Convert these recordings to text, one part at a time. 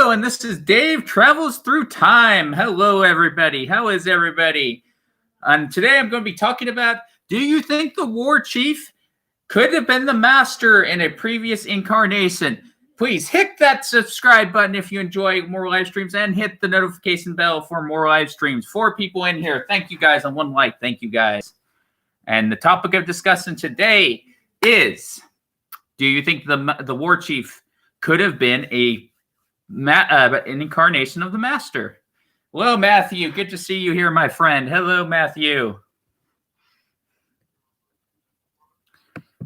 Hello, and this is Dave Travels Through Time. Hello, everybody. How is everybody? And today I'm going to be talking about, do you think the war chief could have been the master in a previous incarnation? Please hit that subscribe button if you enjoy more live streams and hit the notification bell for more live streams. 4 people in here. Thank you guys, and 1 like. Thank you guys. And the topic of discussion today is, do you think the war chief could have been an incarnation of the master? Hello, Matthew. Good to see you here, my friend. Hello, Matthew.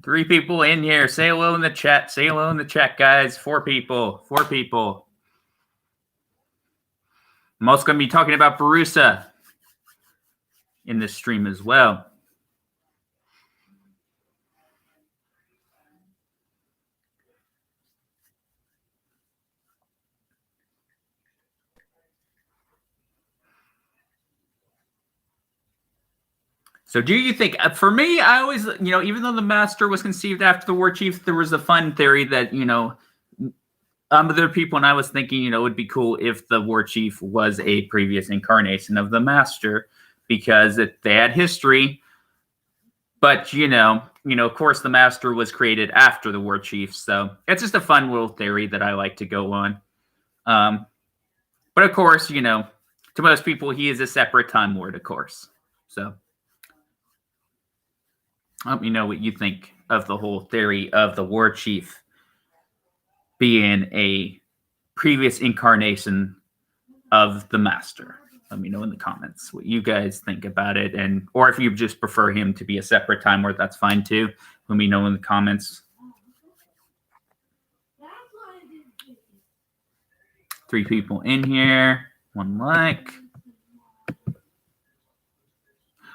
3 people in here. Say hello in the chat. Say hello in the chat, guys. 4 people. 4 people. I'm also going to be talking about Borusa in this stream as well. So do you think, for me, I always, even though the master was conceived after the war chief, there was a fun theory that, other people and I was thinking, it would be cool if the war chief was a previous incarnation of the master, because they had history. But, of course, the master was created after the war chief. So it's just a fun little theory that I like to go on. But of course, to most people, he is a separate Time Lord, of course. So let me know what you think of the whole theory of the war chief being a previous incarnation of the master. Let me know in the comments what you guys think about it, or if you just prefer him to be a separate Time Lord, that's fine too. Let me know in the comments. 3 people in here, 1 like.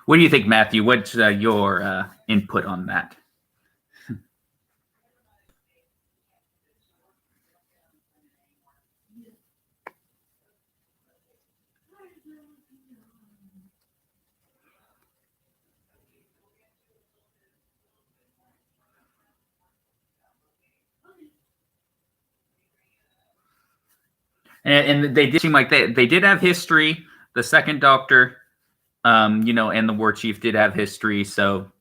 What do you think, Matthew? What's your input on that? And they did seem like they did have history. The second Doctor, and the war chief did have history. So,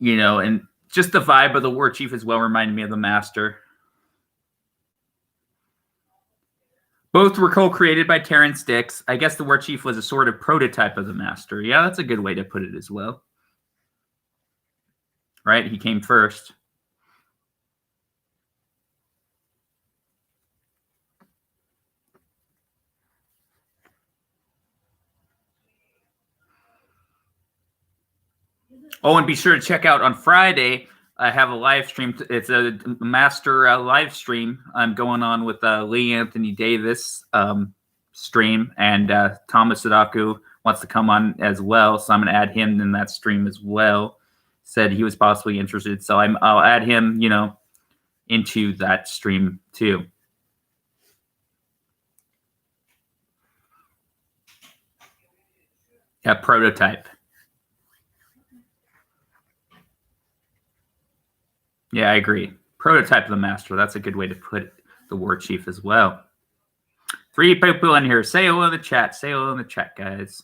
and just the vibe of the war chief as well reminded me of the master. Both were co-created by Terrence Dicks. I guess the war chief was a sort of prototype of the master. Yeah, that's a good way to put it as well. Right? He came first. Oh, and be sure to check out on Friday. I have a live stream. It's a master live stream I'm going on with Lee Anthony Davis stream, and Thomas Sadaku wants to come on as well, so I'm going to add him in that stream as well. Said he was possibly interested, so I'll add him, into that stream too. Yeah, prototype. Yeah, I agree. Prototype of the master. That's a good way to put the war chief as well. 3 people in here. Say hello in the chat. Say hello in the chat, guys.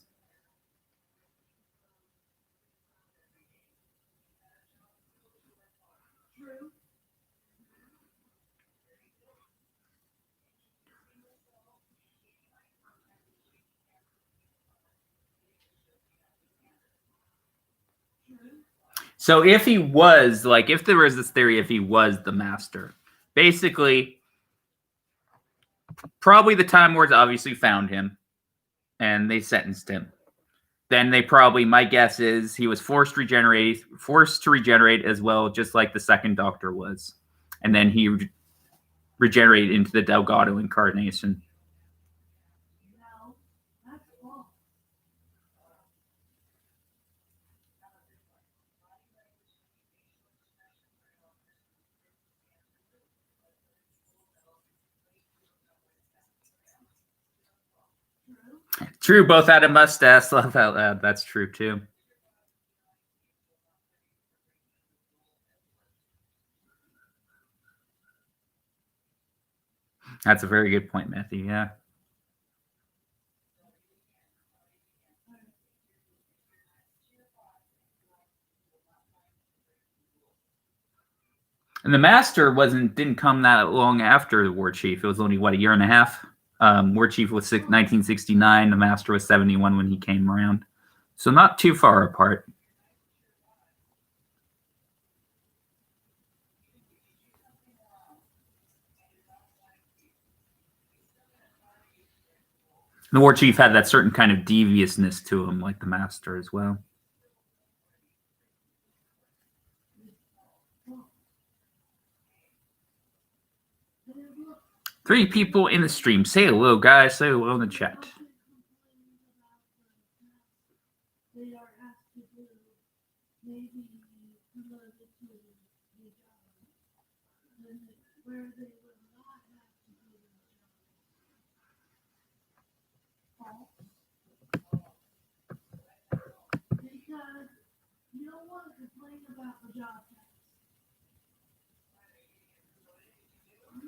So if he was, if there was this theory, if he was the master, basically, probably the Time Lords obviously found him, and they sentenced him. Then they probably, my guess is, he was forced to regenerate as well, just like the second Doctor was. And then he regenerated into the Delgado incarnation. True, both had a mustache. Love out loud. That's true too. That's a very good point, Matthew. Yeah. And the Master didn't come that long after the War Chief. It was only a year and a half. War Chief was 1969. The Master was 71 when he came around, so not too far apart. The War Chief had that certain kind of deviousness to him, like the Master as well. Three people in the stream. Say hello, guys. Say hello in the chat. You don't want to complain about the job tax.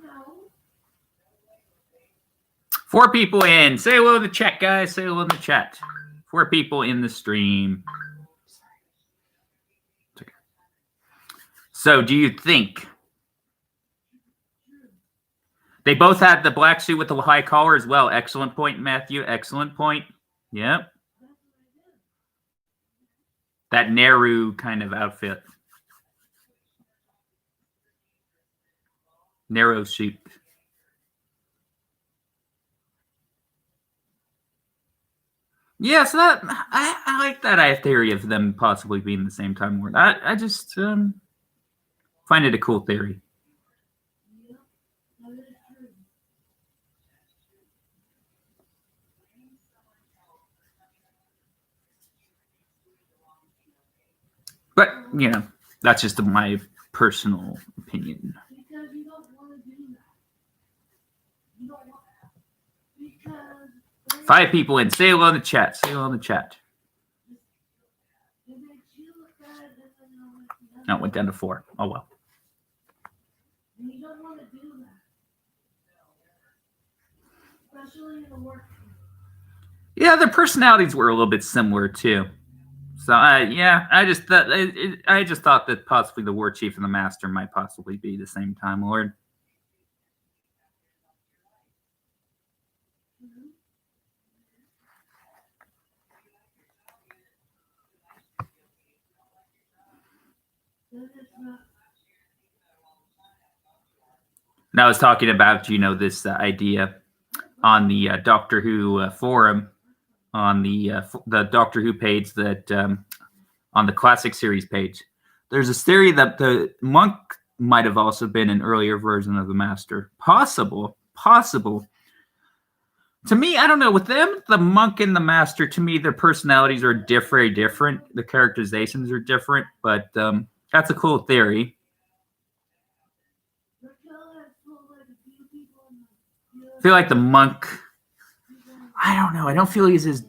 No. 4 people in. Say hello in the chat, guys. Say hello in the chat. 4 people in the stream. So, do you think they both had the black suit with the high collar as well? Excellent point, Matthew. Excellent point. Yep. That Nehru kind of outfit. Narrow suit. Yeah, so that I like that theory of them possibly being the same Time Lord. I just find it a cool theory. But, you know, that's just my personal opinion. Because you don't want to do that. You don't want that. Because 5 people in. Say hello in the chat. Say hello in the chat. No, it went down to 4. Oh, well. You don't want to do that. Especially in the work. Yeah, their personalities were a little bit similar, too. So yeah, I just thought that possibly the War Chief and the Master might possibly be the same Time Lord. Now I was talking about this idea on the Doctor Who forum, on the Doctor Who page that on the classic series page. There's a theory that the monk might have also been an earlier version of the Master. Possible. To me, I don't know. With them, the monk and the Master, to me, their personalities are very different. The characterizations are different, but that's a cool theory. I feel like the monk, I don't know. I don't feel he's as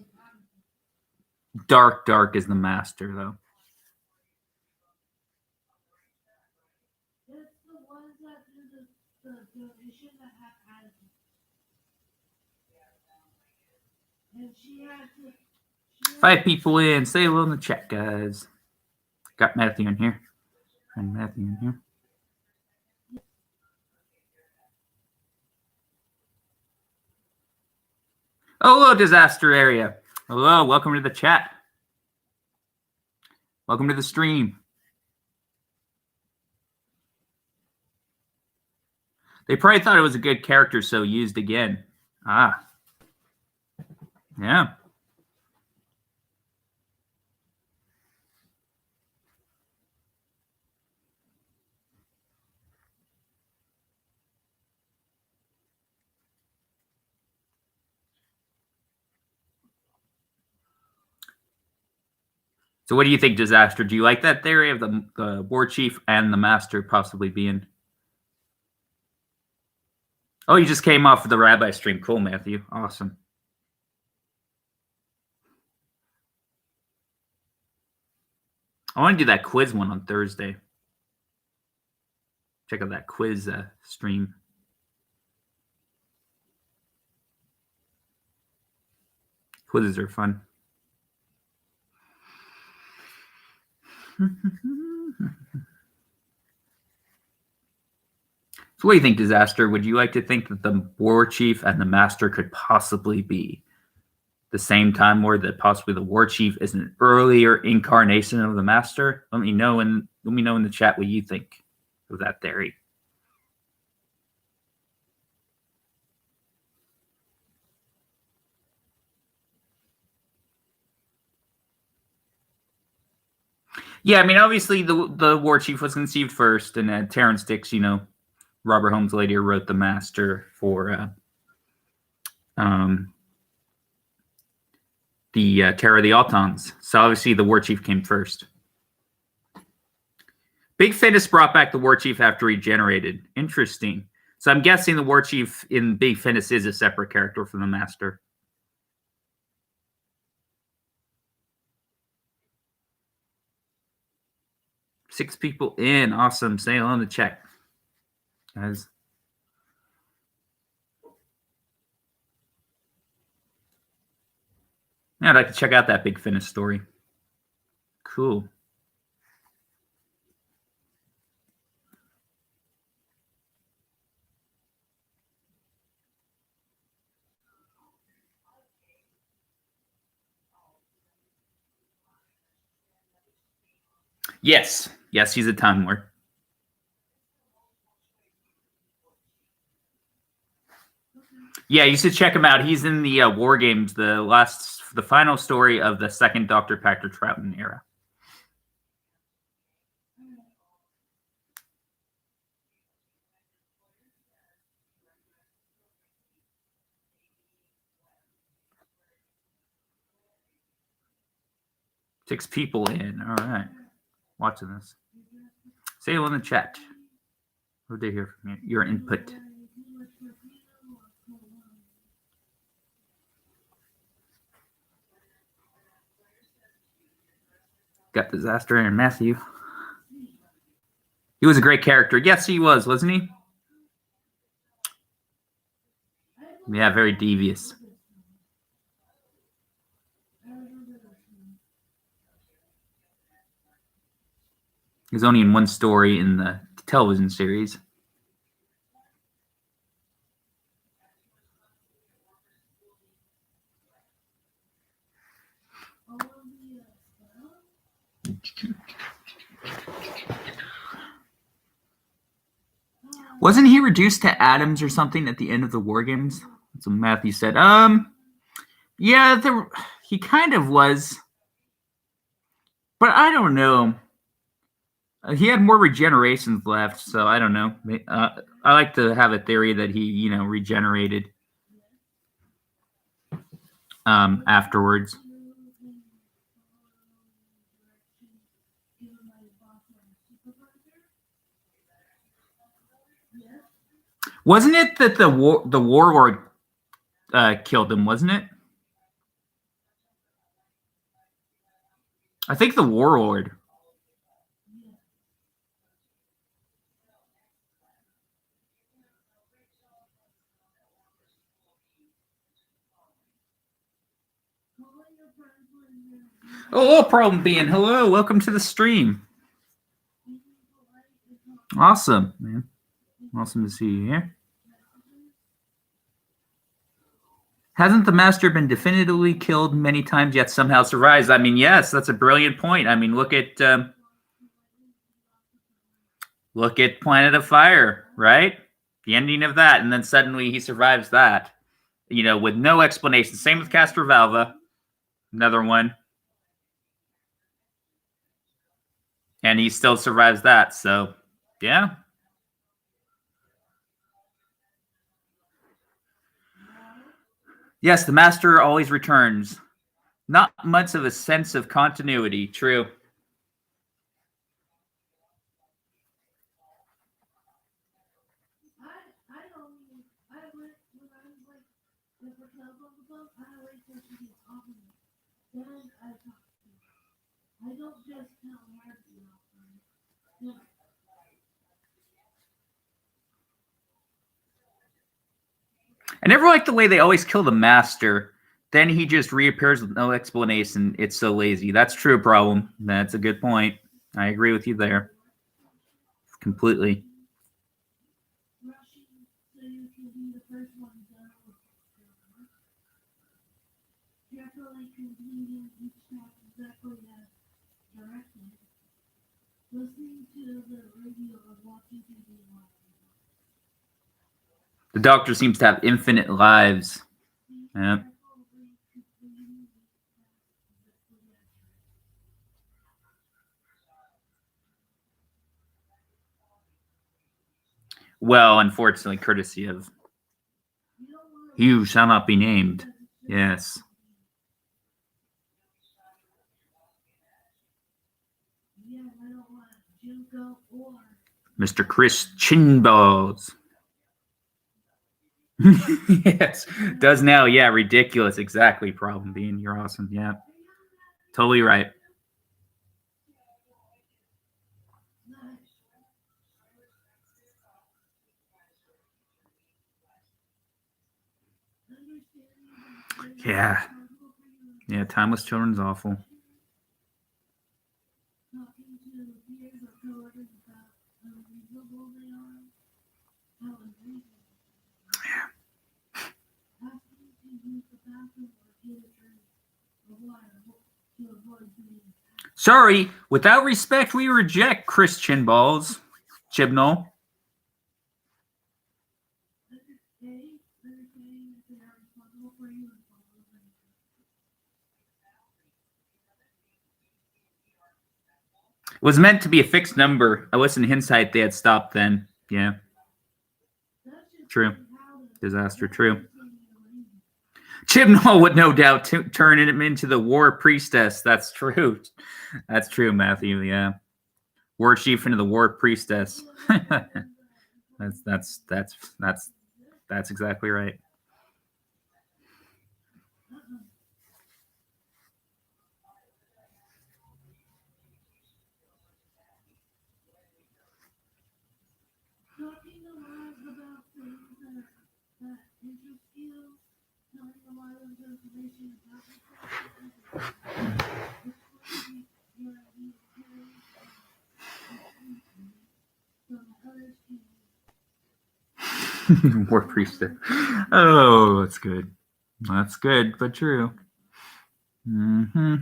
dark as the Master, though. Five people in. Say hello in the chat, guys. Got Matthew in here. And Matthew in here. Oh, hello, Disaster Area. Hello, welcome to the chat. Welcome to the stream. They probably thought it was a good character, so used again. Ah. Yeah. So what do you think, Disaster? Do you like that theory of the War Chief and the Master possibly being... Oh, you just came off of the Rabbi stream. Cool, Matthew. Awesome. I want to do that quiz one on Thursday. Check out that quiz stream. Quizzes are fun. So what do you think, Disaster? Would you like to think that the war chief and the master could possibly be the same time, or that possibly the war chief is an earlier incarnation of the master? Let me know in the chat what you think of that theory. Yeah, I mean, obviously the war chief was conceived first, and Terrence Dix, Robert Holmes later wrote the master for the Terror of the Autons. So obviously the war chief came first. Big Finish brought back the war chief after he regenerated. Interesting. So I'm guessing the war chief in Big Finish is a separate character from the master. Six people in. Awesome. Say hello in the chat, guys. Yeah, I'd like to check out that Big Finish story. Cool. Yes, he's a Time Lord. Yeah, you should check him out. He's in the War Games, the final story of the second Dr. Pachter Troughton era. Six people in. All right. Watching this. Say hello in the chat. Would they hear from you? Your input. Got Disaster and Matthew. He was a great character. Yes, he was, wasn't he? Yeah, very devious. He was only in one story in the television series. Wasn't he reduced to atoms or something at the end of the War Games? That's what Matthew said. Yeah, he kind of was. But I don't know. He had more regenerations left, so I don't know. I like to have a theory that he, regenerated afterwards. Wasn't it that the warlord killed him? Wasn't it? I think the warlord. Oh, problem being. Hello, welcome to the stream. Awesome, man. Awesome to see you here. Hasn't the master been definitively killed many times yet somehow survives? I mean, yes, that's a brilliant point. I mean, look at Planet of Fire, right? The ending of that, and then suddenly he survives that, with no explanation. Same with Castrovalva, another one. And he still survives that, so, yeah. Yes, the master always returns. Not much of a sense of continuity. True. I never liked the way they always kill the master. then he just reappears with no explanation. It's so lazy. That's true, problem. That's a good point. I agree with you there. Completely. The Doctor seems to have infinite lives. Yeah. Well, unfortunately, courtesy of you shall not be named. Yes. Mr. Chris Chinballs. Yes, does now. Yeah, ridiculous. Exactly. Problem being, you're awesome. Yeah, totally right. Yeah. Yeah, Timeless Children's awful. Sorry, without respect, we reject Christian balls. Chibnall. It was meant to be a fixed number. I wish in hindsight they had stopped then. Yeah. True. Disaster. True. Chibnall would no doubt turn him into the war priestess. That's true. That's true, Matthew. Yeah. War chief into the war priestess. that's exactly right. War priestess. Oh, that's good. That's good, but true. Mm-hmm.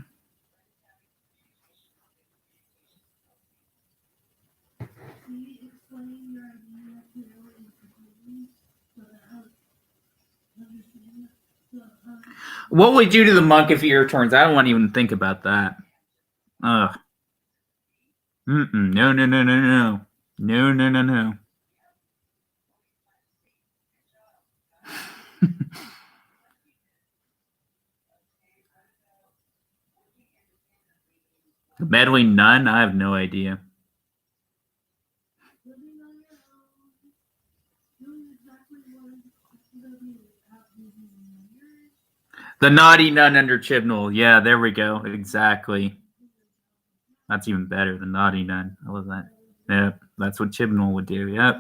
What would we do to the monk if he returns? I don't want to even think about that. Ugh. Mm-mm. No, no, no, no, no. No, no, no, no. The meddling nun? I have no idea. The naughty nun under Chibnall. Yeah, there we go. Exactly. That's even better. The naughty nun. I love that. Yep, that's what Chibnall would do. Yep.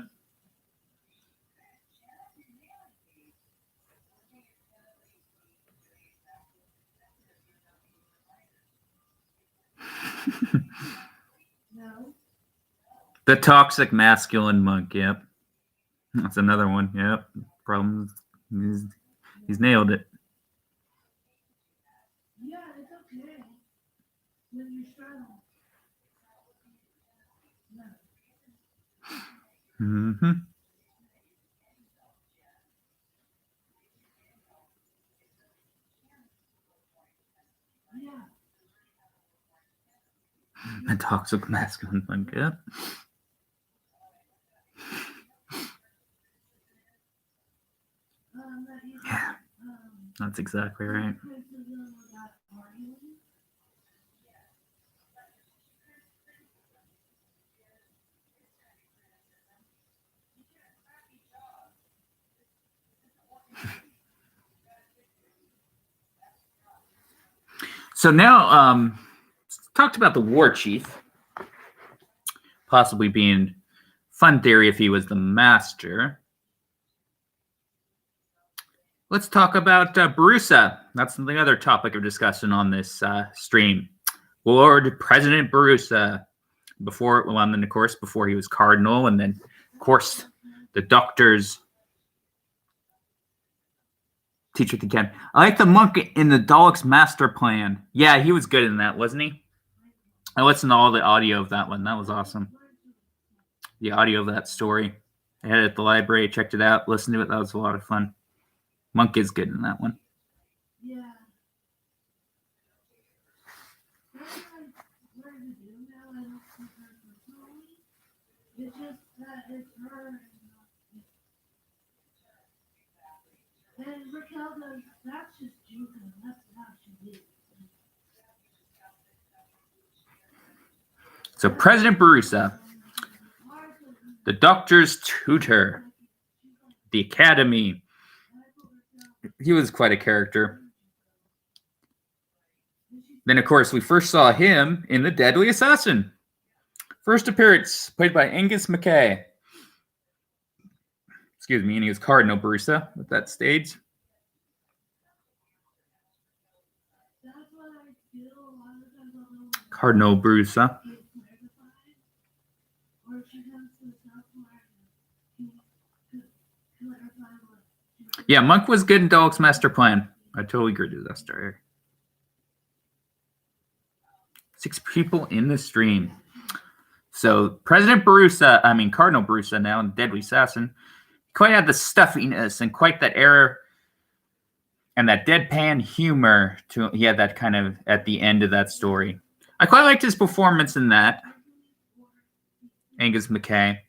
The toxic masculine monk. Yep. That's another one. Yep. Problem. He's nailed it. Mm-hmm. The toxic masculine monk. Yep. Yeah. That's exactly right. So now, talked about the war chief possibly being fun theory if he was the master. let's talk about Borusa. That's the other topic of discussion on this stream. Lord President Borusa. And then of course, before he was Cardinal, and then of course, the Doctor's teacher at the camp. I like the monk in the Dalek's master plan. Yeah, he was good in that, wasn't he? I listened to all the audio of that one. That was awesome. The audio of that story. I had it at the library, checked it out, listened to it. That was a lot of fun. Monk is good in that one. Yeah. It's just that it's her and Raquel does, that's just Judah. That's how she is. So President Borusa, the Doctor's tutor, the Academy. He was quite a character. Then, of course, we first saw him in The Deadly Assassin. First appearance, played by Angus MacKay. Excuse me, and he was Cardinal Borusa at that stage. Cardinal Borusa. Yeah, Monk was good in Dalek's master plan. I totally agree with that story. 6 people in the stream. So President Borusa, Cardinal Borusa now in Deadly Assassin, quite had the stuffiness and quite that air and that deadpan humor. He had that kind of at the end of that story. I quite liked his performance in that. Angus MacKay.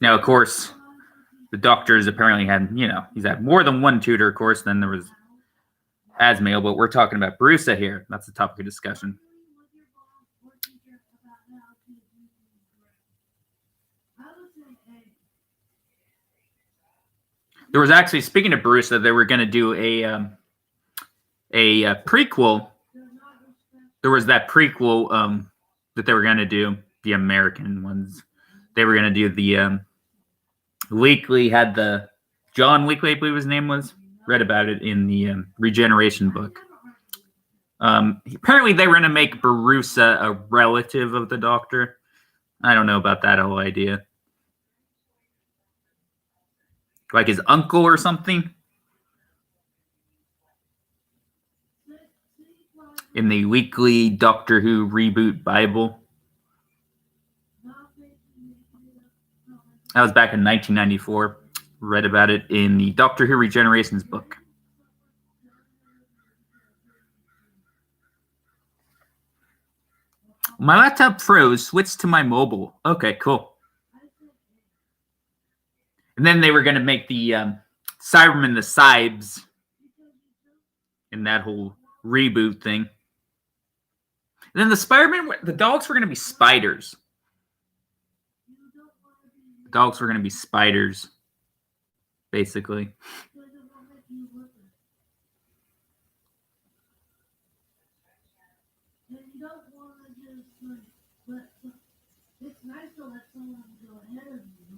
Now, of course, the Doctors apparently had, he's had more than one tutor, of course. Then there was Asmail, but we're talking about Borusa here. That's the topic of discussion. There was actually, speaking of Borusa, they were going to do a prequel. There was that prequel that they were going to do, the American ones. They were going to do the Weekly, had the John Weekly, I believe his name was. Read about it in the Regeneration book. Apparently they were going to make Borusa a relative of the Doctor. I don't know about that whole idea. Like his uncle or something. In the Weekly Doctor Who reboot Bible. That was back in 1994. Read about it in the Doctor Who Regenerations book. My laptop froze. Switched to my mobile. Okay, cool. And then they were going to make the Cybermen the Cybes in that whole reboot thing. And then the Spider-Man, the dogs were going to be spiders. The dogs were going to be spiders, basically. It's nice to let someone go ahead of you.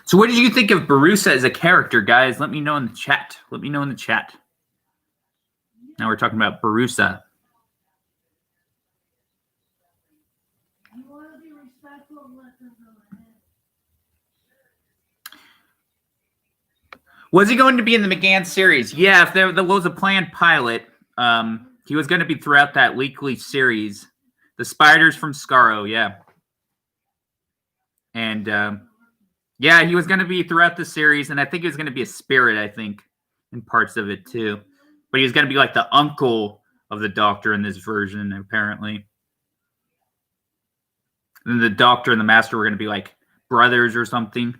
So what did you think of Borusa as a character, guys? Let me know in the chat. Now we're talking about Borusa. You want to be respectful and let them go ahead. Was he going to be in the McGann series? Yeah, if there was a planned pilot, he was going to be throughout that weekly series. The Spiders from Skaro, yeah. And, yeah, he was going to be throughout the series, and I think he was going to be a spirit, in parts of it, too. But he was going to be like the uncle of the Doctor in this version, apparently. And the Doctor and the Master were going to be like brothers or something.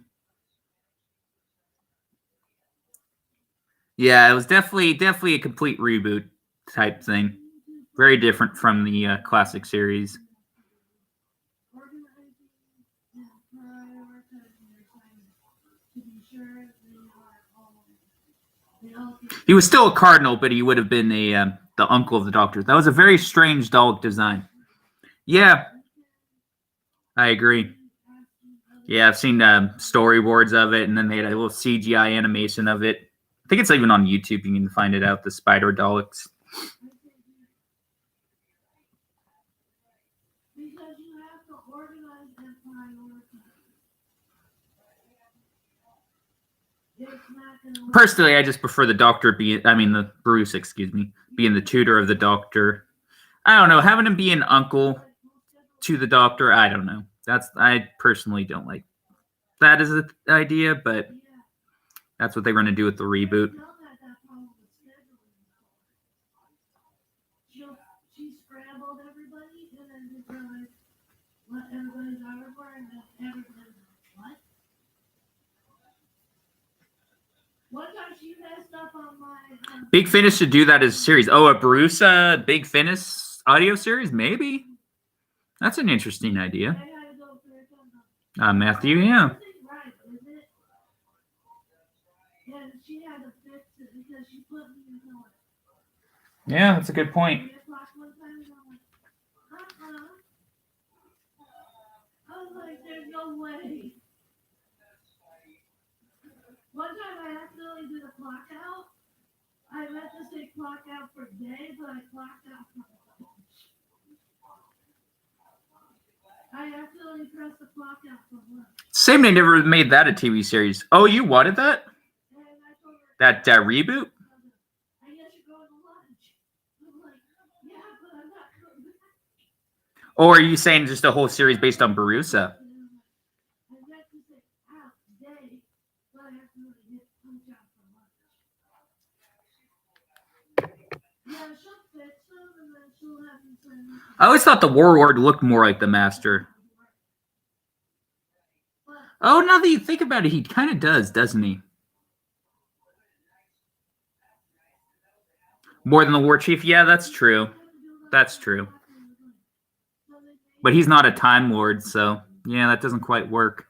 Yeah, it was definitely a complete reboot type thing. Very different from the classic series. He was still a cardinal, but he would have been the uncle of the Doctor. That was a very strange Dalek design. Yeah, I agree. Yeah, I've seen storyboards of it, and then they had a little CGI animation of it. I think it's even on YouTube. You can find it out, the Spider Daleks. Personally, I just prefer the Doctor the Borusa, being the tutor of the Doctor. I don't know, having him be an uncle to the Doctor, I don't know. I personally don't like that as an idea, but that's what they were going to do with the reboot. She scrambled everybody and then just realized what everybody's over for and then everybody's like, what? One time she messed up on my... Big Finish should do that as a series. Oh, a Borusa Big Finish audio series? Maybe. That's an interesting idea. Matthew, yeah. Yeah, that's a good point. I was like, there's no way. One time I accidentally did a clock out. I meant to say clock out for day, but I clocked out for lunch. I accidentally pressed the clock out for lunch. Same, they never made that a TV series. Oh, you wanted that? That reboot? I guess you're going to lunch. I'm like, yeah, but I'm not going back. Or are you saying just a whole series based on Borusa? I always thought the Warlord looked more like the Master. Oh, now that you think about it, he kind of does, doesn't he? More than the War Chief? Yeah, that's true. That's true. But he's not a Time Lord, so yeah, that doesn't quite work.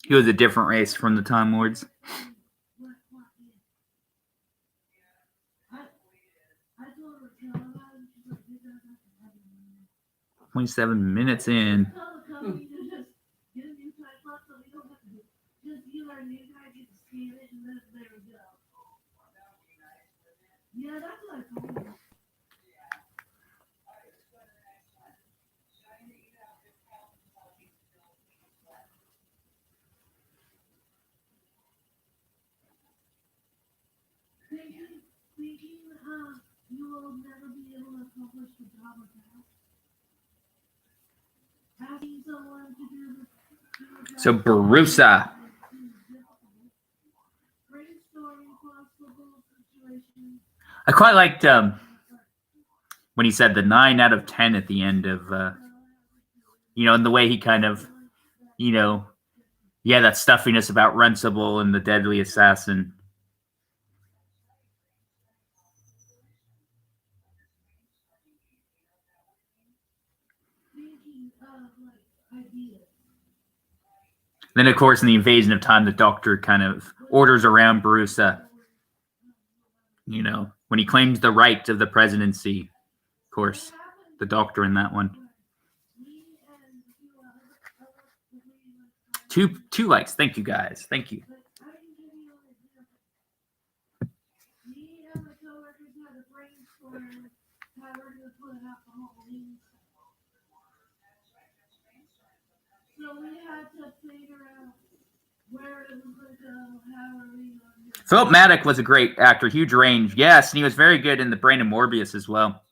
He was a different race from the Time Lords. 27 minutes in. Yeah, that's what I told him. Thinking you will never be able to accomplish the job of that. Asking someone to do the so Borusa. I quite liked when he said the 9 out of 10 at the end of, and the way he kind of, that stuffiness about Runcible and the Deadly Assassin. Then, of course, in the Invasion of Time, the Doctor kind of orders around Borusa. When he claims the right of the presidency. Of course, the Doctor in that one. Two likes. Thank you, guys. Thank you. So we had to figure out where it was going to go, how are we going to... Philip Maddock was a great actor, huge range. Yes, and he was very good in The Brain of Morbius as well.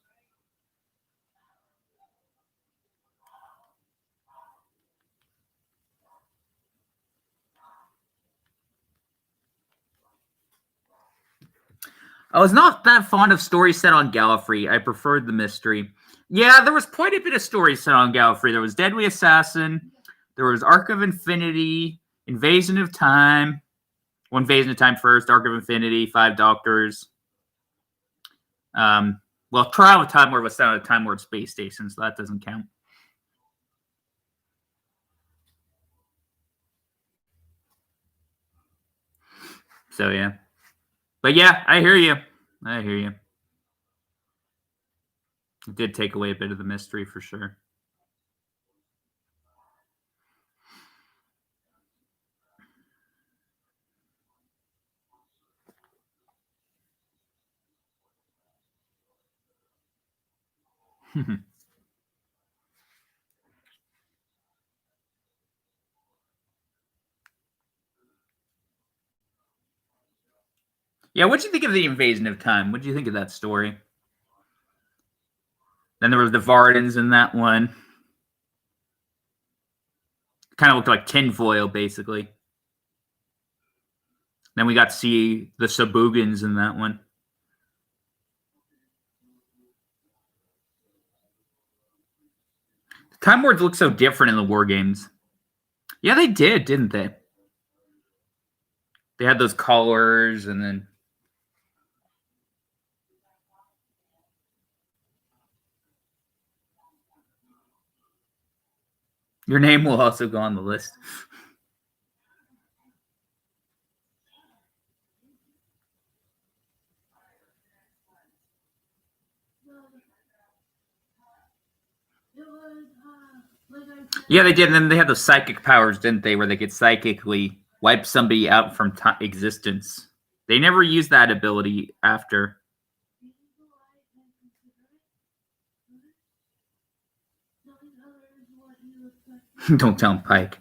I was not that fond of stories set on Gallifrey. I preferred the mystery. Yeah, there was quite a bit of stories set on Gallifrey. There was Deadly Assassin. There was Arc of Infinity, Invasion of Time. One Invasion of Time first, Arc of Infinity, 5 Doctors. Trial of Time Lord was set on a Time Lord space station, so that doesn't count. So yeah. But yeah, I hear you. I hear you. It did take away a bit of the mystery for sure. Yeah, what'd you think of the Invasion of Time? What'd you think of that story? Then there was the Vardens in that one. Kind of looked like tinfoil, basically. Then we got to see the Sabugans in that one. Time Lords look so different in the war games. Yeah, they did, didn't they? They had those collars, and then your name will also go on the list. Yeah, they did. And then they had those psychic powers, didn't they? Where they could psychically wipe somebody out from existence. They never used that ability after. Don't tell him, Pike.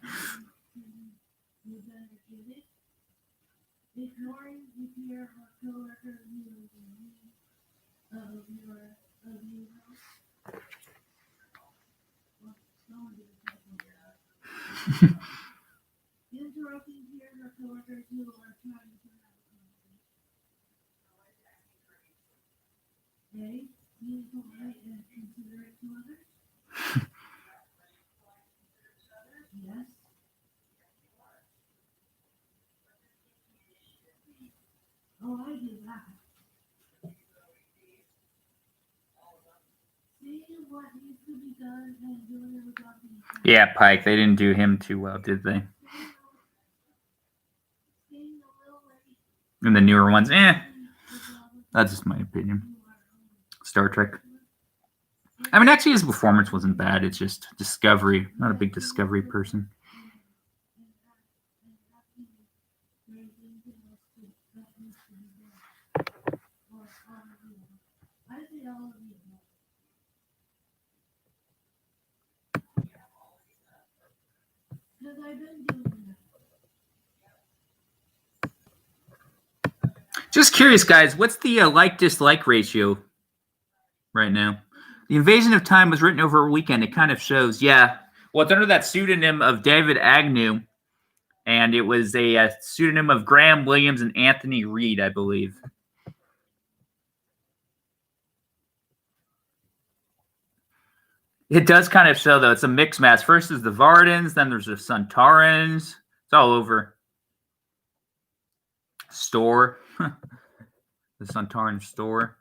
Yeah, Pike. They didn't do him too well, did they? And the newer ones, that's just my opinion. Star Trek. I mean, actually, his performance wasn't bad. It's just Discovery. Not a big Discovery person. Just curious, guys, what's the like-dislike ratio right now? The Invasion of Time was written over a weekend. It kind of shows, yeah. Well, it's under that pseudonym of David Agnew, and it was a pseudonym of Graham Williams and Anthony Reed, I believe. It does kind of show, though. It's a mixed match. First is the Vardens, then there's the Suntarans. It's all over. Store. The Suntaran store.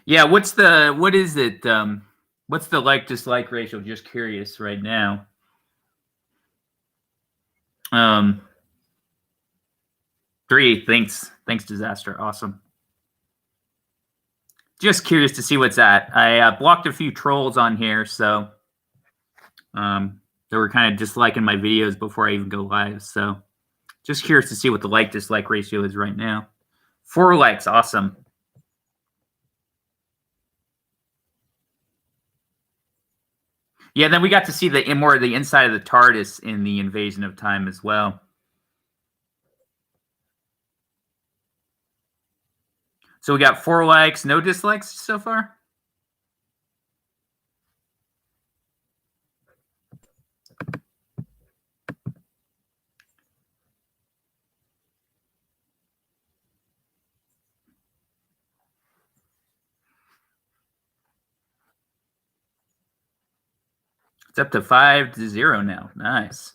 Yeah, what is it? What's the like-dislike ratio? Just curious right now. 3, thanks, Disaster. Awesome. Just curious to see what's at. I blocked a few trolls on here, so they were kind of disliking my videos before I even go live. So just curious to see what the like-dislike ratio is right now. 4 likes, awesome. Yeah, then we got to see more of the inside of the TARDIS in the Invasion of Time as well. So we got 4 likes, no dislikes so far? It's up to 5-0 now. Nice.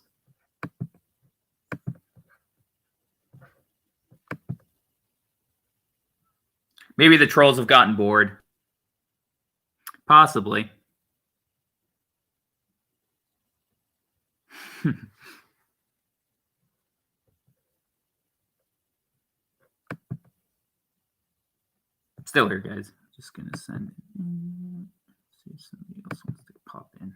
Maybe the trolls have gotten bored. Possibly. Still here, guys. Just gonna send it in. See if somebody else wants to pop in.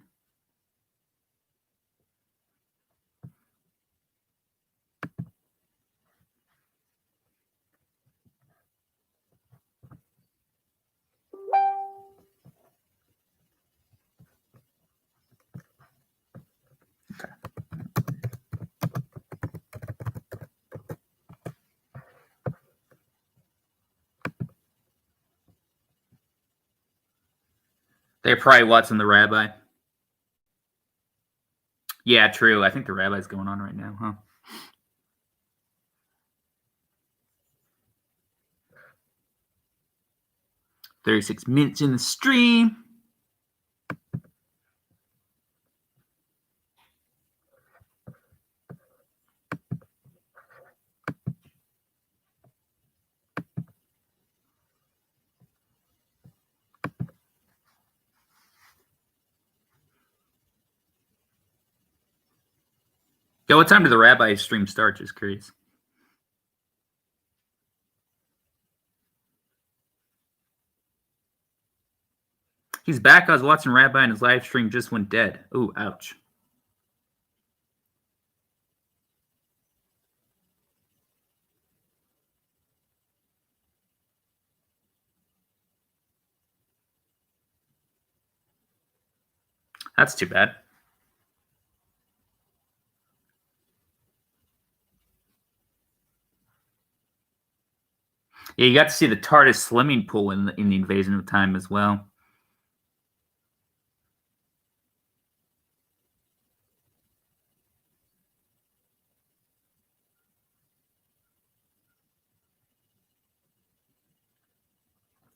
Okay. They're probably watching the rabbi. Yeah, true. I think the rabbi's going on right now, huh? "36 minutes in the stream." Yeah, what time did the rabbi stream start? Just curious. He's back. I was watching Rabbi and his live stream just went dead. Ooh, ouch. That's too bad. Yeah, you got to see the TARDIS swimming pool in the Invasion of Time as well.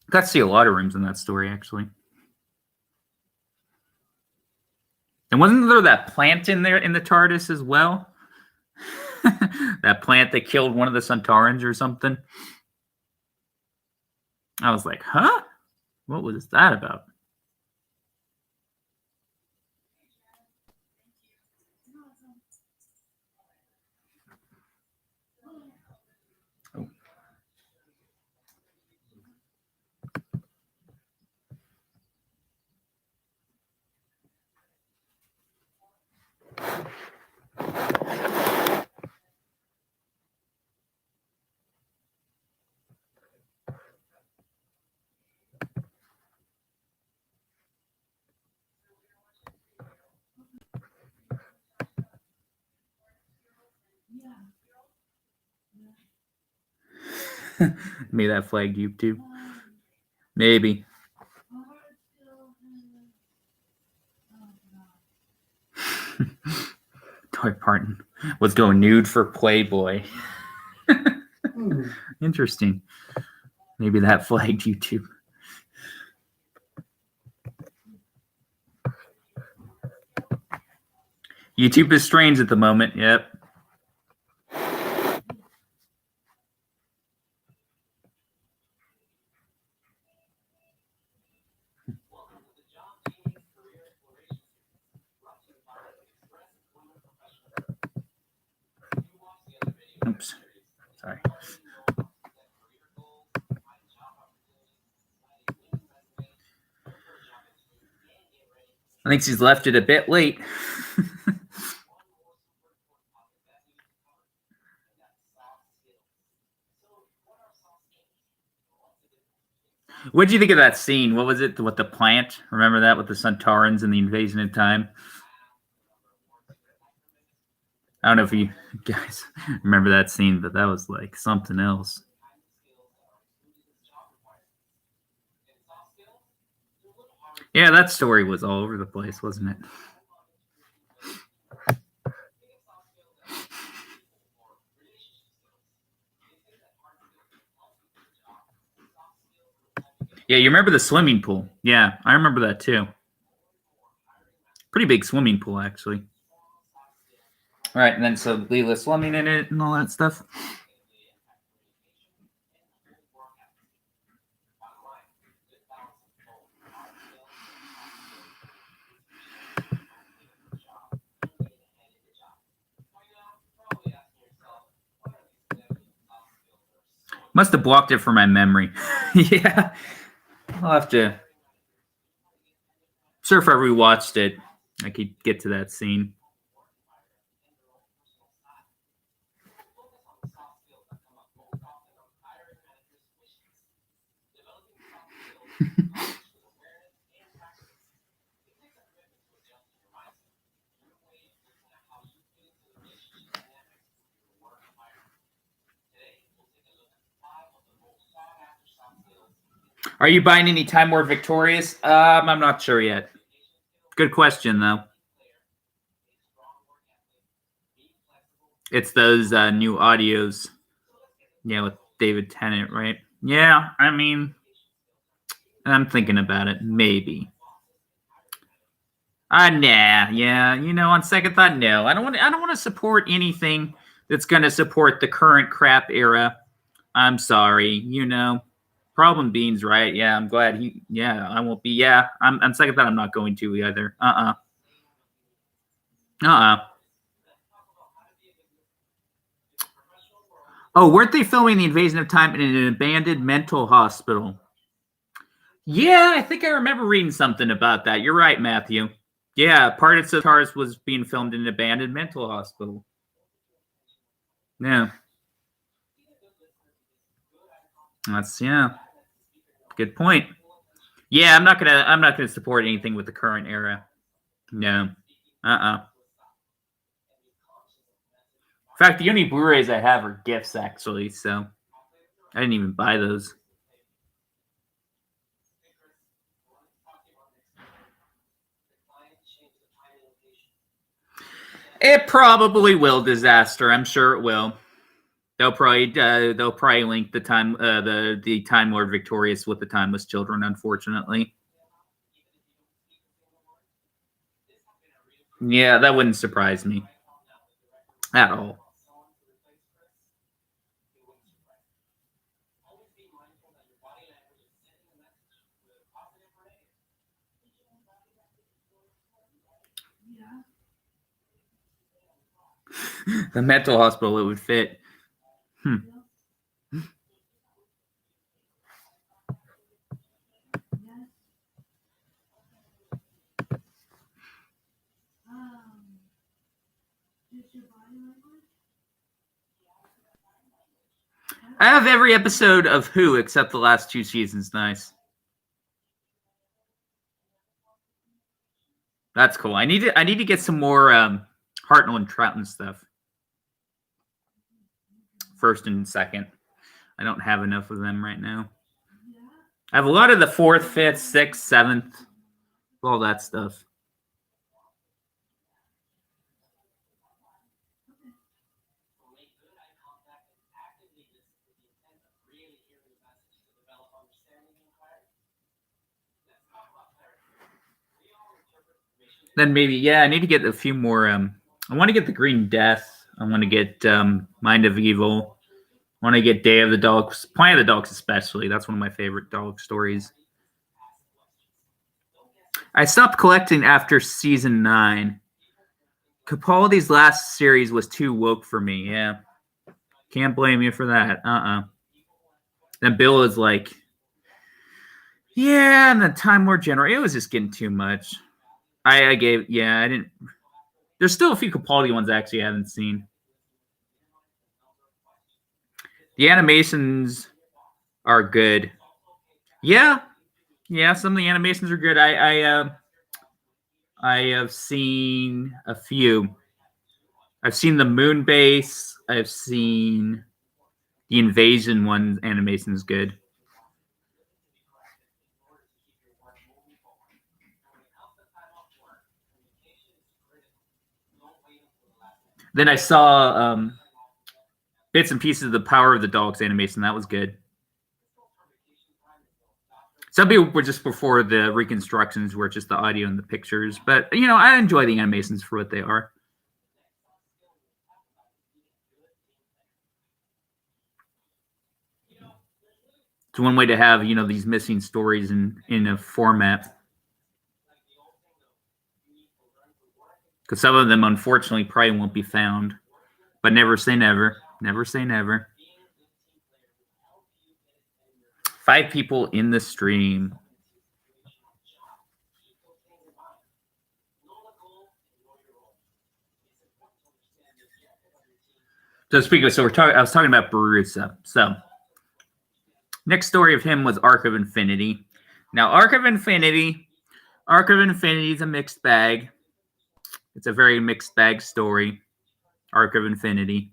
Got to see a lot of rooms in that story, actually. And wasn't there that plant in there in the TARDIS as well? That plant that killed one of the Centaurans or something? I was like, huh? What was that about? Oh. Maybe that flagged YouTube. Maybe. Toy Parton was going nude for Playboy. Interesting. Maybe that flagged YouTube. YouTube is strange at the moment. Yep. Oops. Sorry. I think she's left it a bit late. What did you think of that scene? What was it with the plant? Remember that with the Centaurans and the Invasion of Time? I don't know if you guys remember that scene, but that was like something else. Yeah, that story was all over the place, wasn't it? Yeah, you remember the swimming pool? Yeah, I remember that too. Pretty big swimming pool, actually. All right, and then so Leela swimming in it and all that stuff. Must have blocked it from my memory. Yeah. I'll have to. Sure, if I rewatched it, I could get to that scene. Are you buying any Time War Victorious? I'm not sure yet. Good question, though. It's those new audios. Yeah, with David Tennant, right? Yeah, I mean, I'm thinking about it. Maybe. Nah. Yeah, on second thought, no. I don't want to support anything that's going to support the current crap era. I'm sorry. Problem Beans, right? Yeah, I'm glad I won't be. Yeah, I'm on second thought, I'm not going to either. Oh, weren't they filming The Invasion of Time in an abandoned mental hospital? Yeah, I think I remember reading something about that. You're right, Matthew. Yeah, part of TARS was being filmed in an abandoned mental hospital. Yeah. Good point. Yeah, I'm not gonna support anything with the current era. No. In fact, the only Blu-rays I have are gifts, actually, so I didn't even buy those. It probably will, Disaster. I'm sure it will. They'll probably link the Time Lord Victorious with the Timeless Children, unfortunately. Yeah, that wouldn't surprise me at all. The mental hospital, it would fit. I have every episode of Who except the last 2 seasons. Nice. That's cool. I need to get some more Hartnell and Troughton stuff. First and second. I don't have enough of them right now. I have a lot of the 4th, 5th, 6th, 7th, all that stuff. Then maybe, I need to get a few more. I want to get the Green Death. I want to get Mind of Evil. I want to get Day of the Dogs. Planet of the Dogs, especially. That's one of my favorite dog stories. I stopped collecting after season 9. Capaldi's last series was too woke for me. Yeah. Can't blame you for that. And Bill is like, yeah, and the Time War General. It was just getting too much. I didn't. There's still a few Capaldi ones actually I haven't seen. The animations are good. Yeah, some of the animations are good. I have seen a few. I've seen the Moon Base. I've seen the Invasion one. Animation is good. Then I saw bits and pieces of the Power of the Dogs animation. That was good. Some people were just before the reconstructions were just the audio and the pictures. But, I enjoy the animations for what they are. It's one way to have, these missing stories in a format. Because some of them, unfortunately, probably won't be found. But never say never. Never say never. 5 people in the stream. So speaking of, I was talking about Borusa. So next story of him was Arc of Infinity. Now, Arc of Infinity is a mixed bag. It's a very mixed bag story. Arc of Infinity.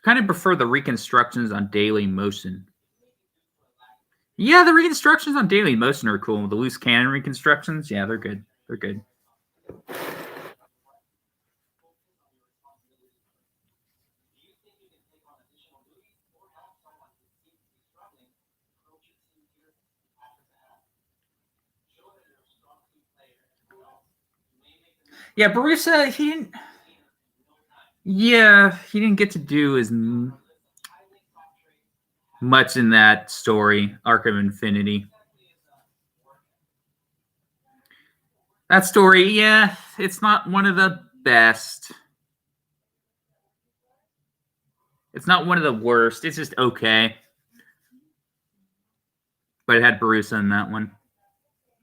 Kind of prefer the reconstructions on Daily Motion. Yeah, the reconstructions on Daily Motion are cool. The loose cannon reconstructions, yeah, they're good. They're good. Yeah, Borusa, he didn't get to do as much in that story, Arc of Infinity. That story, yeah, it's not one of the best. It's not one of the worst. It's just okay. But it had Borusa in that one.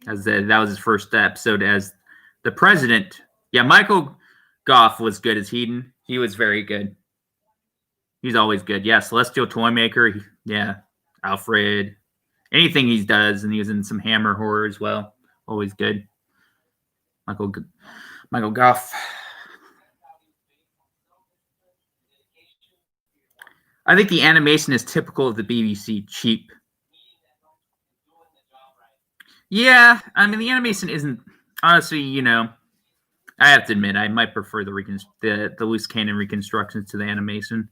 That was his first episode as the president. Yeah, Michael Goff was good as Hedon. He was very good. He's always good. Yeah, Celestial Toymaker. Yeah, Alfred. Anything he does, and he was in some Hammer horror as well. Always good. Michael Goff. I think the animation is typical of the BBC, cheap. Yeah, I mean the animation isn't honestly, I have to admit I might prefer the loose cannon reconstructions to the animation.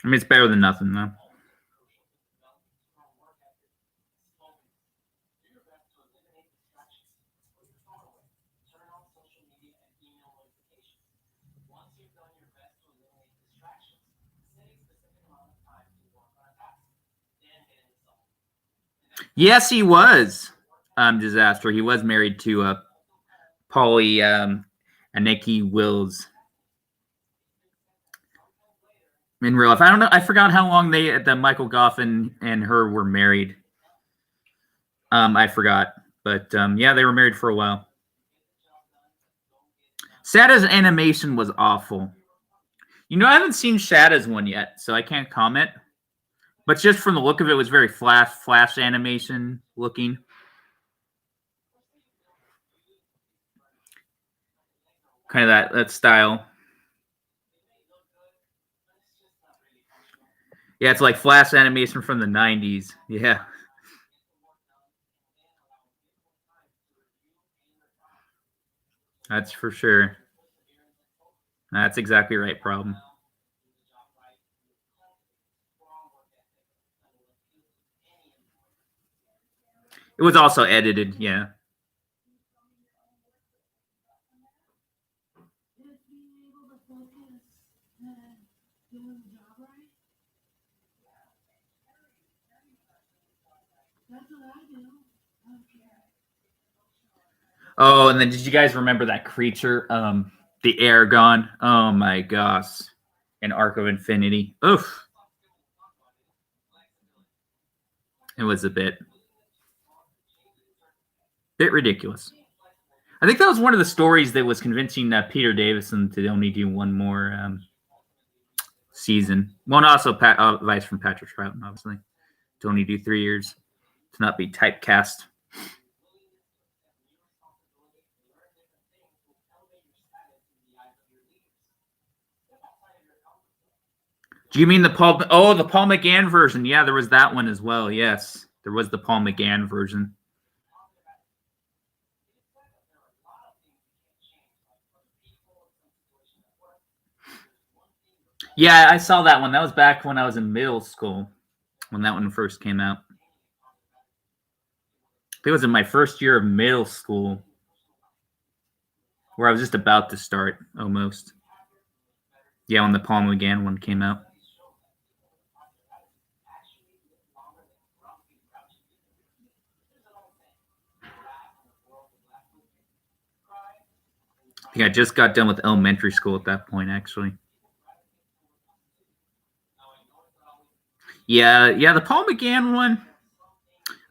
I mean it's better than nothing though. Yes, he was. Disaster. He was married to Polly Aniki Wills. In real life, I don't know. I forgot how long the Michael Goff and her were married. I forgot, but yeah, they were married for a while. Shada's animation was awful. I haven't seen Shada's one yet, so I can't comment. But just from the look of it, was very flash animation looking. Kind of that style. Yeah, it's like flash animation from the 90s. Yeah. That's for sure. That's exactly right, problem. It was also edited, yeah. Oh, and then did you guys remember that creature, the Aragon? Oh my gosh, an Arc of Infinity. Oof, it was a bit ridiculous. I think that was one of the stories that was convincing Peter Davison to only do one more season. Well, and also advice from Patrick Troughton, obviously, to only do 3 years, to not be typecast. Do you mean the Paul? Oh, the Paul McGann version. Yeah, there was that one as well. Yes, there was the Paul McGann version. Yeah, I saw that one. That was back when I was in middle school, when that one first came out. It was in my first year of middle school, where I was just about to start, almost. Yeah, when the Paul McGann one came out. I think I just got done with elementary school at that point, actually. Yeah, the Paul McGann one.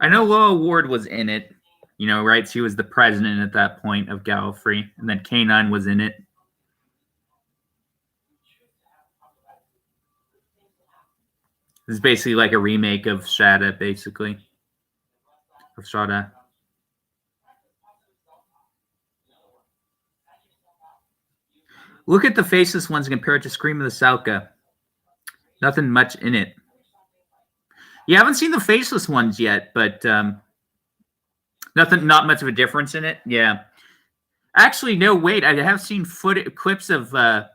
I know Lola Ward was in it, right? She was the president at that point of Gallifrey, and then K9 was in it. This is basically like a remake of Shada, basically. Of Shada. Look at the faceless ones compared to Scream of the Salka. Nothing much in it. You haven't seen the faceless ones yet, but not much of a difference in it. Yeah. Actually, no, wait. I have seen clips of yeah,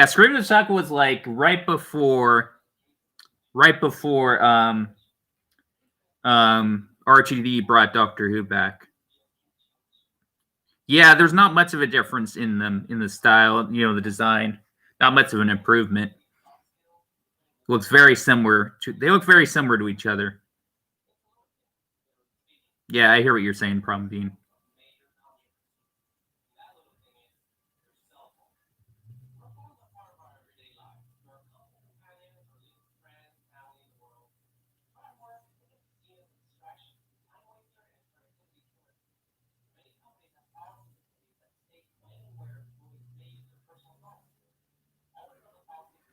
Scream of the Salka was like right before RTD brought Doctor Who back. Yeah, there's not much of a difference in them, in the style, the design. Not much of an improvement. Looks very similar they look very similar to each other. Yeah, I hear what you're saying, Problem Bean.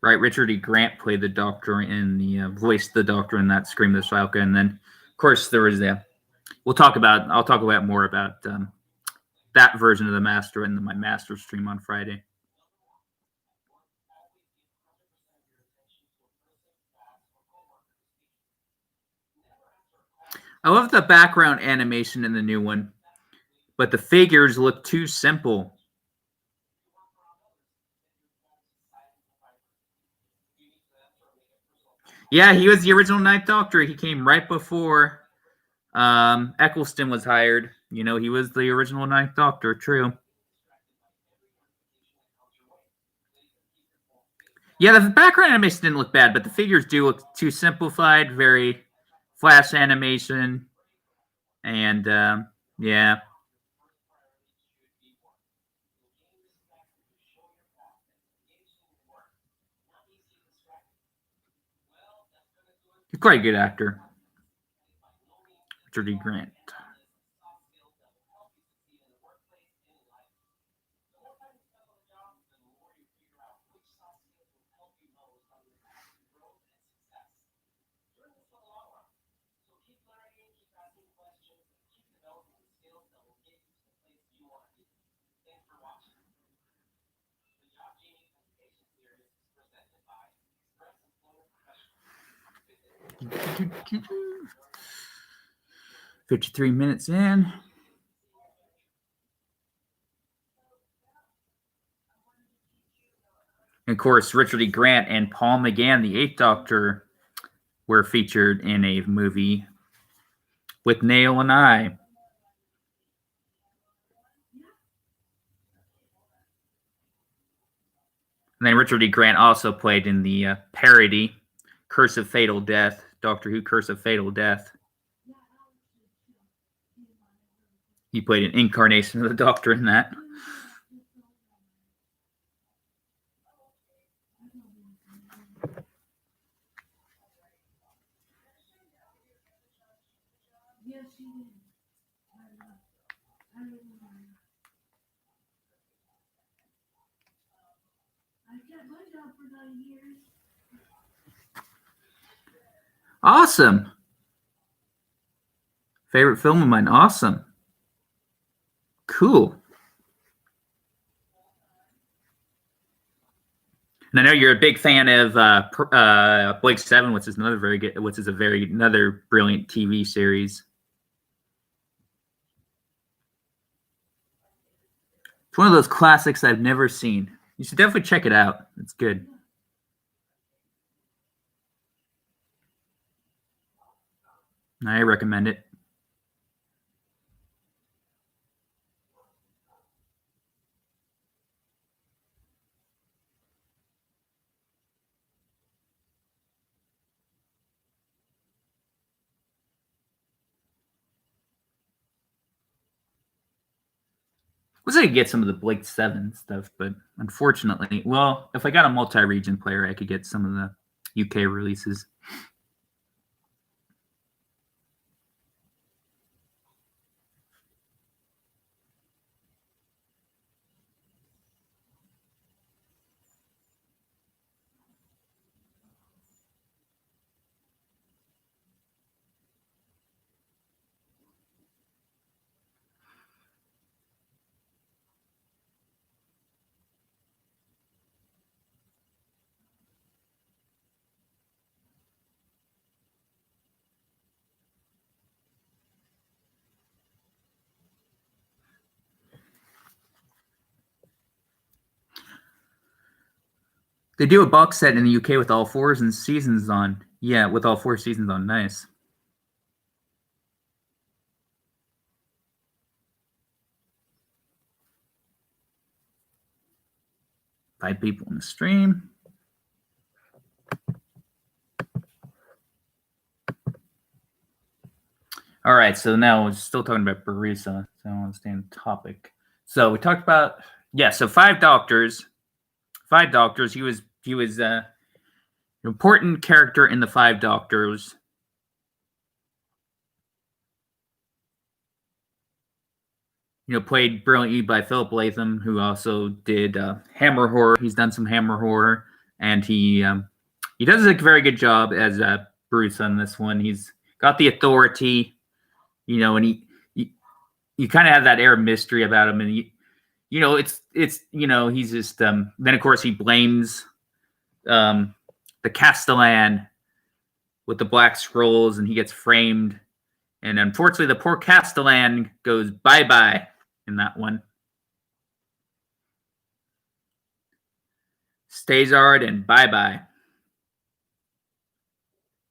Right, Richard E. Grant played the Doctor in the voiced the Doctor in that Scream of the Salka, and then of course there was I'll talk about more about that version of the Master in my Master stream on Friday. I love the background animation in the new one, but the figures look too simple. Yeah, he was the original Ninth Doctor. He came right before Eccleston was hired. He was the original Ninth Doctor. True. Yeah, the background animation didn't look bad, but the figures do look too simplified, very flash animation, and yeah. He's quite a good actor. Richard E. Grant. Do 53 minutes in. And of course, Richard E. Grant and Paul McGann, the Eighth Doctor, were featured in a movie with Nail and I. And then Richard E. Grant also played in the parody Curse of Fatal Death, Doctor Who Curse of Fatal Death. He played an incarnation of the Doctor in that. Awesome. Favorite film of mine. Awesome. Cool. And I know you're a big fan of Blake Seven, which is another very good, which is another brilliant TV series. It's one of those classics I've never seen. You should definitely check it out. It's good. I recommend it. I was going to get some of the Blake 7 stuff, but unfortunately, well, if I got a multi-region player, I could get some of the UK releases. They do a box set in the UK with all 4 seasons on. Yeah, with all 4 seasons on. Nice. Five people in the stream. All right, so now we're still talking about Borusa, so I want to stay on the topic. So we talked about, so 5 doctors. 5 doctors. He was an important character in the 5 doctors. Played brilliantly by Philip Latham, who also did Hammer Horror. He's done some Hammer Horror, and he does a very good job as Bruce on this one. He's got the authority, and you kind of have that air of mystery about him, and he's just then of course he blames the Castellan with the black scrolls, and he gets framed, and unfortunately the poor Castellan goes bye-bye in that one. Stays hard and bye-bye.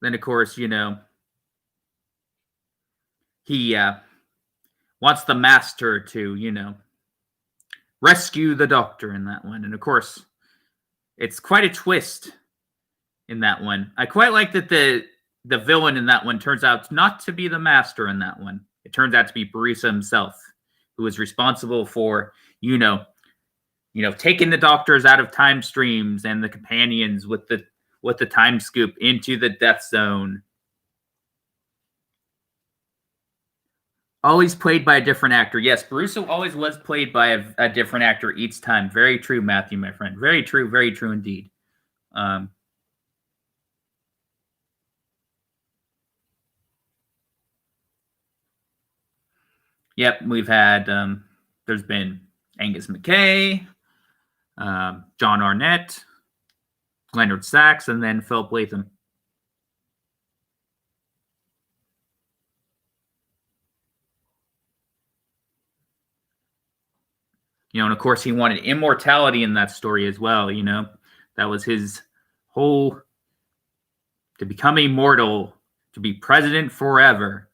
Then of course, he wants the master to, rescue the doctor in that one. And of course, it's quite a twist in that one. I quite like that the villain in that one turns out not to be the master in that one. It turns out to be Borusa himself, who is responsible for, taking the doctors out of time streams and the companions with the time scoop into the death zone. Always played by a different actor. Yes, Borusa always was played by a different actor each time. Very true, Matthew, my friend. Very true indeed. Yep, we've had, there's been Angus McKay, John Arnett, Leonard Sachs, and then Philip Latham. And of course he wanted immortality in that story as well, That was his whole, to become immortal, to be president forever,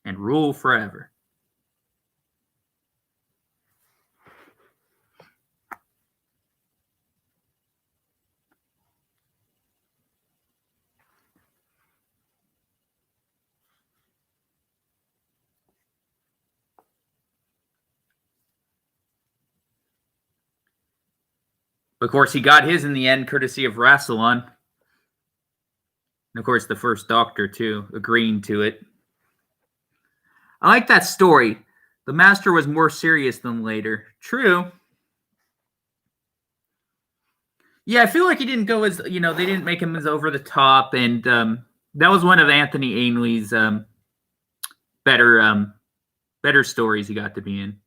and rule forever. Of course, he got his in the end, courtesy of Rassilon. And of course, the first Doctor, too, agreeing to it. I like that story. The Master was more serious than later. True. Yeah, I feel like he didn't go as, they didn't make him as over the top. And that was one of Anthony Ainley's better stories he got to be in.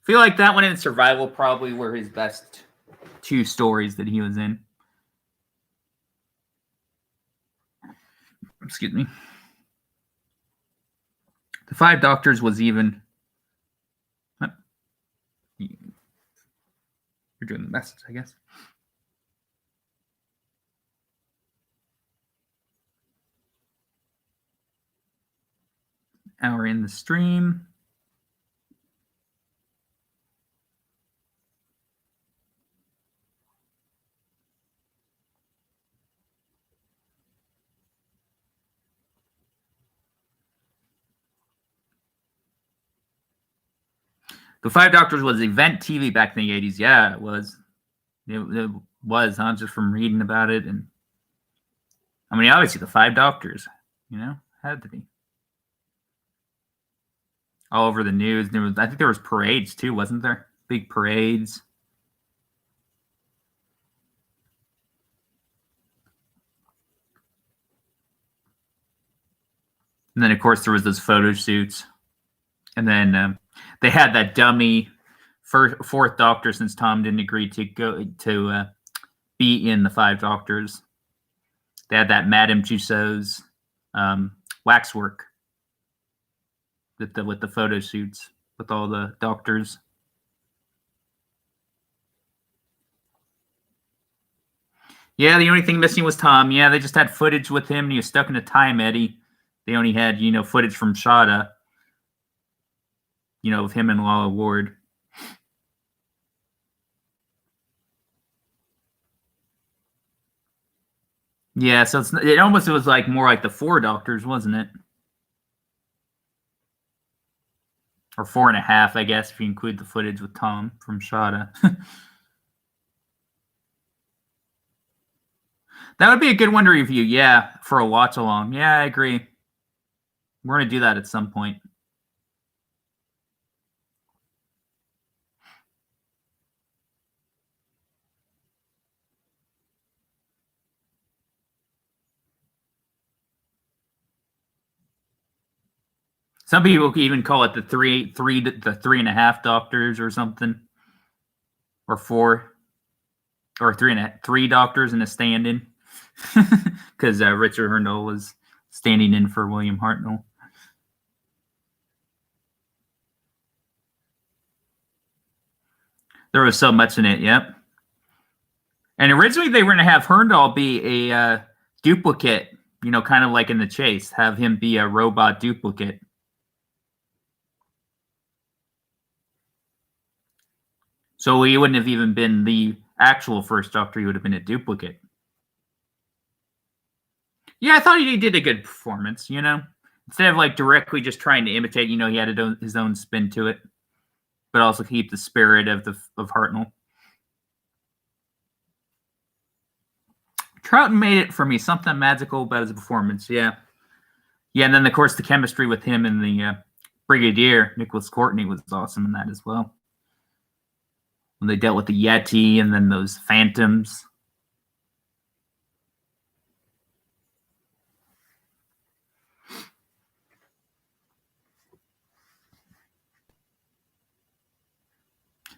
feel like that one and Survival probably were his best two stories that he was in. Excuse me. The Five Doctors was even... You're doing the message, I guess. Hour in the stream. The Five Doctors was event TV back in the 80s. Yeah, it was. It was, huh? Just from reading about it. And I mean, obviously, the Five Doctors, had to be. All over the news. I think there was parades, too, wasn't there? Big parades. And then, of course, there was those photo shoots. And then they had that dummy fourth Doctor, since Tom didn't agree to go to be in the Five Doctors. They had that Madame Tussauds waxwork with the photo shoots with all the doctors. Yeah, the only thing missing was Tom. Yeah, they just had footage with him, and he was stuck in a time eddy. They only had, footage from Shada, of him and Lala Ward. Yeah, so it almost was like more like the Four Doctors, wasn't it? Or 4.5, I guess, if you include the footage with Tom from Shada. That would be a good one to review, yeah, for a watch along. Yeah, I agree. We're going to do that at some point. Some people even call it the 3.5 Doctors or something, or 4, or 3 Doctors and a stand-in, because Richard Hurndall was standing in for William Hartnell. There was so much in it, yep. And originally they were going to have Hurndall be a duplicate, kind of like in The Chase, have him be a robot duplicate. So he wouldn't have even been the actual first Doctor, he would have been a duplicate. Yeah, I thought he did a good performance, Instead of like directly just trying to imitate, he had his own spin to it, but also keep the spirit of Hartnell. Troughton made it for me, something magical about his performance, yeah. Yeah, and then, of course, the chemistry with him and the Brigadier, Nicholas Courtney, was awesome in that as well. When they dealt with the Yeti and then those phantoms.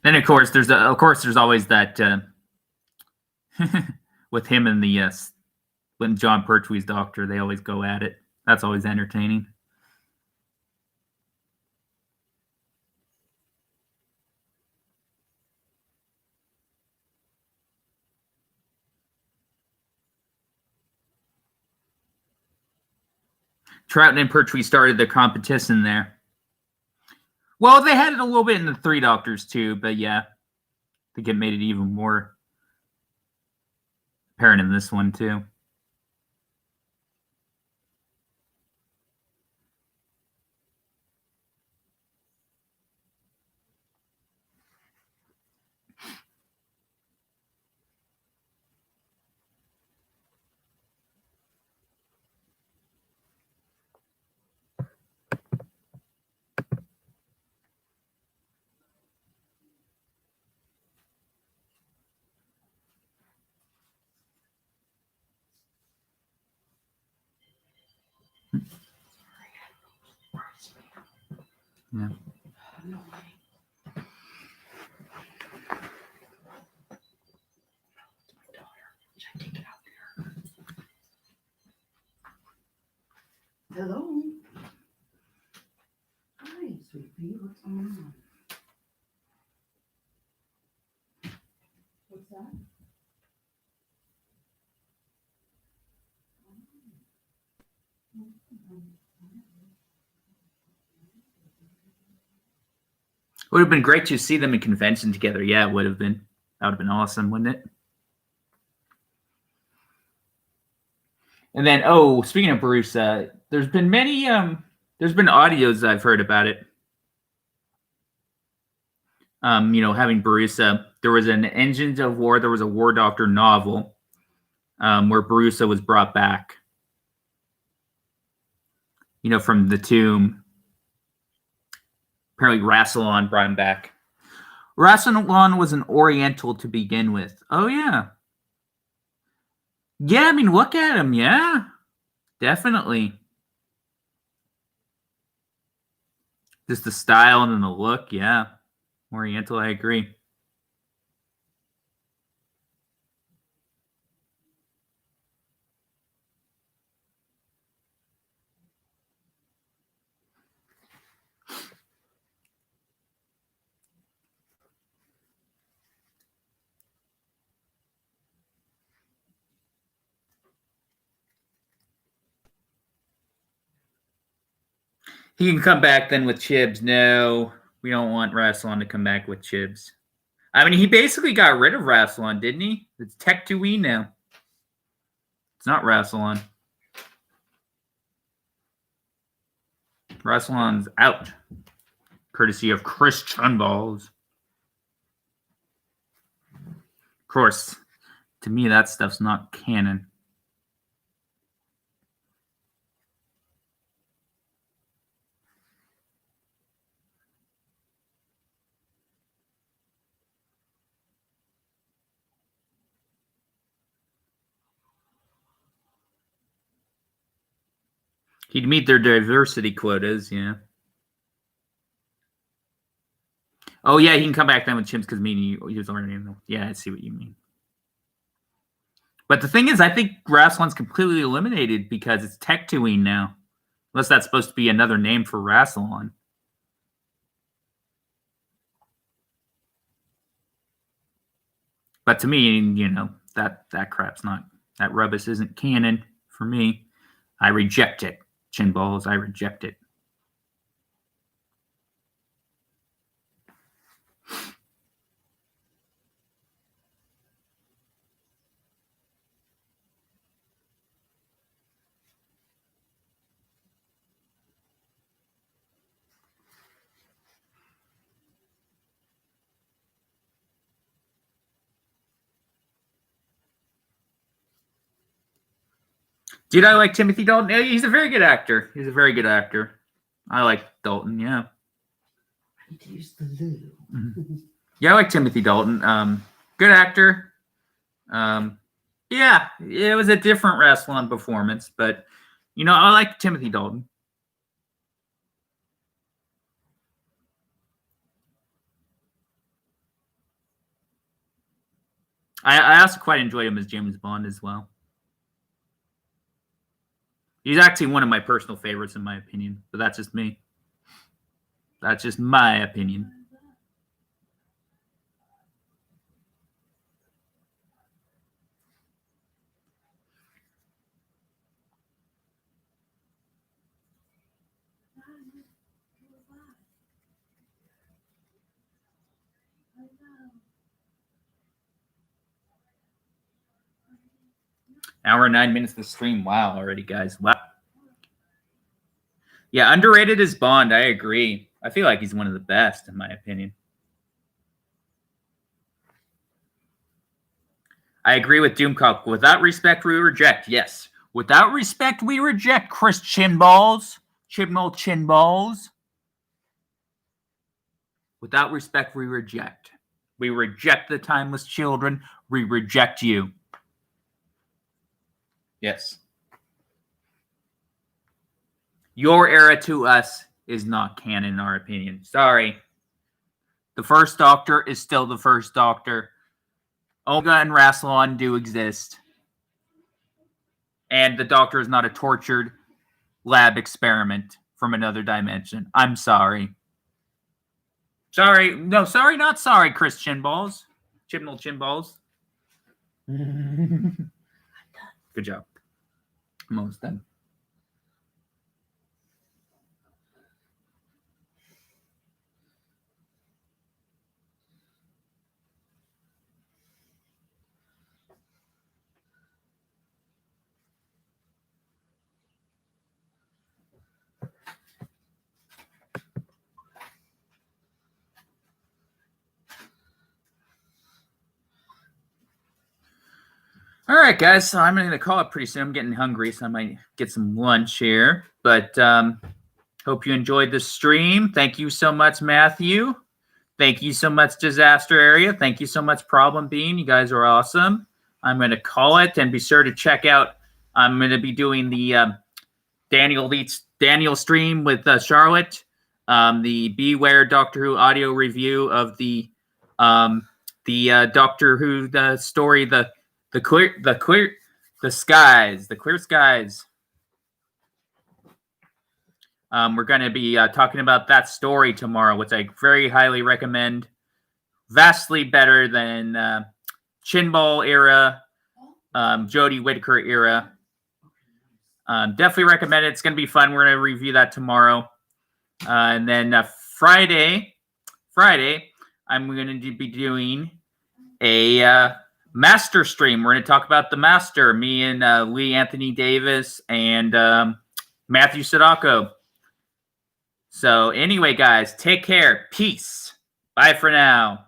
Then, of course, there's always that with him and the when John Pertwee's Doctor, they always go at it. That's always entertaining. Troughton and Pertwee started the competition there. Well, they had it a little bit in the Three Doctors too, but yeah, I think it made it even more apparent in this one too. Yeah. Hello. Hi, sweetie. What's going on? What's that? It would have been great to see them in convention together. Yeah, it would have been. That would have been awesome, wouldn't it? And then, speaking of Borusa, there's been many, there's been audios I've heard about it. Having Borusa, there was an Engines of War, there was a War Doctor novel where Borusa was brought back, from the tomb. Apparently Rassilon brought him back. Rassilon was an Oriental to begin with. Oh, yeah. Yeah, I mean, look at him, yeah. Definitely. Just the style and then the look, yeah. Oriental, I agree. He can come back then with Chibs. No, we don't want Rassilon to come back with Chibs. I mean, he basically got rid of Rassilon, didn't he? It's Tech2E now. It's not Rassilon. Rassilon's out, courtesy of Christian Balls. Of course, to me, that stuff's not canon. He'd meet their diversity quotas, yeah. Oh, yeah, he can come back then with Chimps because he was already in the... Yeah, I see what you mean. But the thing is, I think Rassilon's completely eliminated because it's Tech2E now. Unless that's supposed to be another name for Rassilon. But to me, that crap's not... That rubbish isn't canon for me. I reject it. Chin Balls, I reject it. Dude, I like Timothy Dalton. He's a very good actor. He's a very good actor. I like Dalton, yeah. I need to use the loo. Mm-hmm. Yeah, I like Timothy Dalton. Good actor. Yeah, it was a different Rassilon performance, but, I like Timothy Dalton. I also quite enjoy him as James Bond as well. He's actually one of my personal favorites, in my opinion, but that's just me. That's just my opinion. Hour and 9 minutes of the stream. Wow, already, guys. Wow. Yeah, underrated is Bond. I agree. I feel like he's one of the best, in my opinion. I agree with Doomcock. Without respect, we reject. Yes. Without respect, we reject Chris Chinballs. Chibnall Chinballs. Without respect, we reject. We reject the timeless children. We reject you. Yes. Your era to us is not canon, in our opinion. Sorry. The first Doctor is still the first Doctor. Omega and Rassilon do exist. And the Doctor is not a tortured lab experiment from another dimension. I'm sorry. Sorry. No, sorry, not sorry, Chris Chinballs. Chibnall Chinballs. Good job. I'm almost done. All right, guys. So I'm going to call it pretty soon. I'm getting hungry, so I might get some lunch here. But hope you enjoyed the stream. Thank you so much, Matthew. Thank you so much, Disaster Area. Thank you so much, Problem Bean. You guys are awesome. I'm going to call it, and be sure to check out. I'm going to be doing the Daniel stream with Charlotte, the Beware Doctor Who audio review of the Doctor Who the story, the clear skies. We're going to be talking about that story tomorrow, which I very highly recommend. Vastly better than Chinball era, Jodie Whittaker era. Definitely recommend it. It's going to be fun. We're going to review that tomorrow. And then Friday, I'm going to be doing a Master stream. We're going to talk about the Master, me and Lee Anthony Davis and Matthew Sadako. So anyway, guys, take care. Peace. Bye for now.